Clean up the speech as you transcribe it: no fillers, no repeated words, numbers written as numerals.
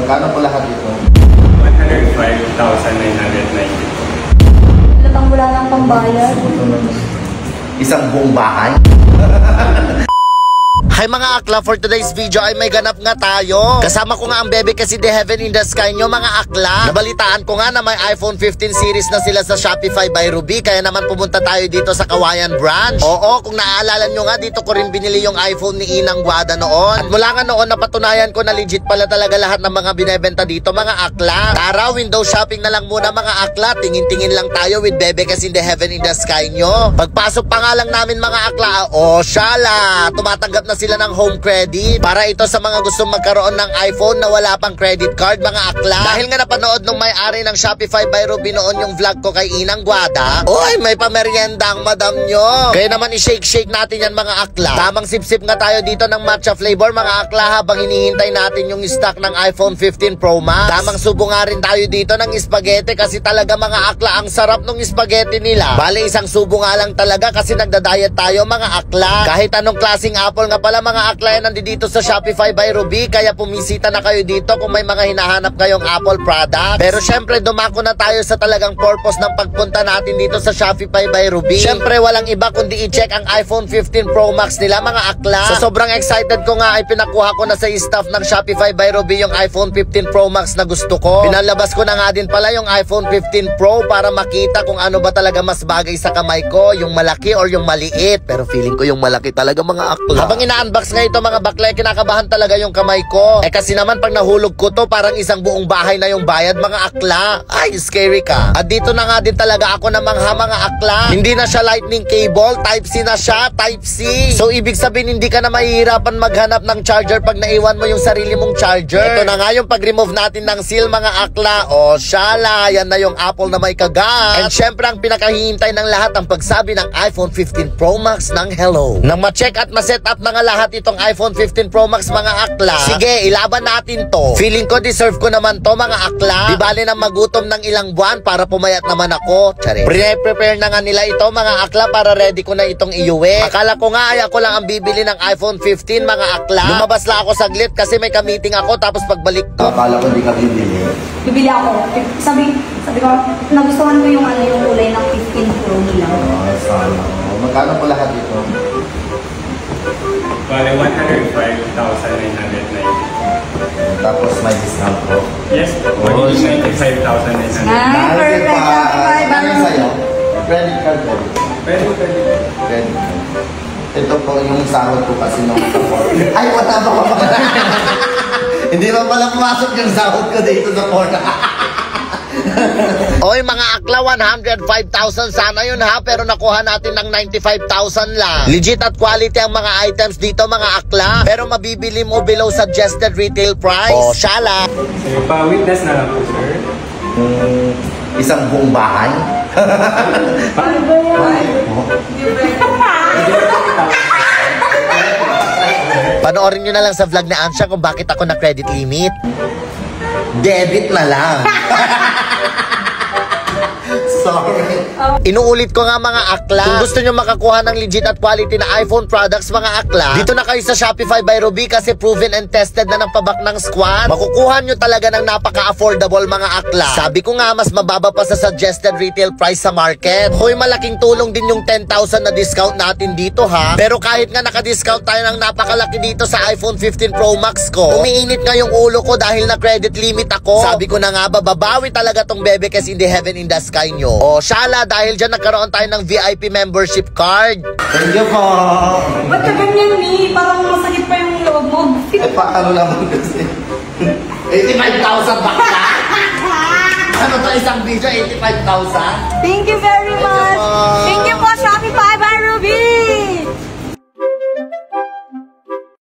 Magkano po lahat ito? 105,990. Latang wala ng pambayad. Isang buong bahay? Hi mga akla, for today's video ay may ganap nga tayo. Kasama ko nga ang bebe kasi The Heaven in the Sky nyo mga akla. Nabalitaan ko nga na may iPhone 15 series na sila sa Shopify by Ruby. Kaya naman pumunta tayo dito sa Kawayan branch. Oo, kung naaalala nyo nga, dito ko rin binili yung iPhone ni Inang Guada noon. At mula nga noon napatunayan ko na legit pala talaga lahat ng mga binebenta dito mga akla. Tara, window shopping na lang muna mga akla. Tingin-tingin lang tayo with bebe kasi The Heaven in the Sky nyo. Pagpasok pa nga lang namin mga akla, oh syala, tumatanggap na sila ng home credit para ito sa mga gustong magkaroon ng iPhone na wala pang credit card mga akla. Dahil nga napanood nung may-ari ng Shopify by Ruby noon yung vlog ko kay Inang Guada, oy may pamerienda ang madam nyo. Kaya naman i-shake natin yan mga akla. Tamang sip-sip nga tayo dito ng matcha flavor mga akla habang hinihintay natin yung stock ng iPhone 15 Pro Max. Tamang subo nga rin tayo dito ng spaghetti kasi talaga mga akla ang sarap ng spaghetti nila. Bale isang subo nga lang talaga kasi nagda-diet tayo mga akla. Kahit anong klaseng apple nga pala mga akla yan nandito sa Shopify by Ruby, kaya pumisita na kayo dito kung may mga hinahanap kayong Apple product. Pero syempre dumako na tayo sa talagang purpose ng pagpunta natin dito sa Shopify by Ruby. Syempre walang iba kundi i-check ang iPhone 15 Pro Max nila mga akla. Sa sobrang excited ko nga ay pinakuha ko na sa staff ng Shopify by Ruby yung iPhone 15 Pro Max na gusto ko. Pinalabas ko na nga din pala yung iPhone 15 Pro para makita kung ano ba talaga mas bagay sa kamay ko, yung malaki or yung maliit. Pero feeling ko yung malaki talaga mga akla. Habang unbox nga ito mga bakla, kinakabahan talaga yung kamay ko. Kasi naman pag nahulog ko to, parang isang buong bahay na yung bayad mga akla. Ay, scary ka. At dito na nga din talaga ako na mangha mga akla. Hindi na siya lightning cable, type C na siya, type C. So ibig sabihin hindi ka na mahihirapan maghanap ng charger pag naiwan mo yung sarili mong charger. Ito na nga yung pag-remove natin ng seal mga akla. O syala, yan na yung Apple na may kagat. And syempre ang pinakahihintay ng lahat ang pagsabi ng iPhone 15 Pro Max ng hello. Nang ma-check at ma-set up na nga lahat itong iPhone 15 Pro Max mga akla, sige, ilaban natin to. Feeling ko deserve ko naman to mga akla. Di bali na magutom ng ilang buwan para pumayat naman ako. Pre-prepare na nga nila ito mga akla para ready ko na itong iuwi. Akala ko nga ay ako lang ang bibili ng iPhone 15 mga akla. Lumabas lang ako saglit kasi may ka-meeting ako tapos pagbalik ko. Akala ko di ka bibili. Bibili ako. Sabi ko, nagustuhan ko yung yung kulay ng 15 Pro nila. Sana. Magkano po lahat ito? Bale, 105,990. Tapos may discount po? Yes, magiging 95,990. Perfect. Ano sa'yo? Credit card po? Pwede. Credit card. Ito po yung sahod ko kasi nung support. Ay, wala ba pa? Hindi ba pala pumasok yung sahod ko dito sa Porta? Oy mga akla, 105,000 sana yun ha, pero nakuha natin ng 95,000 lang. Legit at quality ang mga items dito mga akla, pero mabibili mo below suggested retail price. O syala. So, pa-witness na lang po, sir. Isang buong bahay? Ano ba yan? Panoorin nyo na lang sa vlog ni Ansha kung bakit ako na credit limit. Debit na lang. Sorry. Inuulit ko nga mga akla, kung gusto nyo makakuha ng legit at quality na iPhone products mga akla, dito na kayo sa Shopify by Ruby kasi proven and tested na ng pabak ng squad. Makukuha nyo talaga ng napaka-affordable mga akla. Sabi ko nga mas mababa pa sa suggested retail price sa market. Hoy, malaking tulong din yung 10,000 na discount natin dito ha. Pero kahit nga naka-discount tayo ng napakalaki dito sa iPhone 15 Pro Max ko, umiinit nga yung ulo ko dahil na credit limit ako. Sabi ko na nga babawi talaga tong bebe kasi in the Heaven in the Sky nyo. O syala, dahil dyan nagkaroon tayo ng VIP membership card. Thank you po. Ba't ka ganyan, Mi? Parang masakit pa yung loob mo. Eh, paano naman kasi? 85,000 ba ka? Ano to isang video? 85,000? Thank you very much. Thank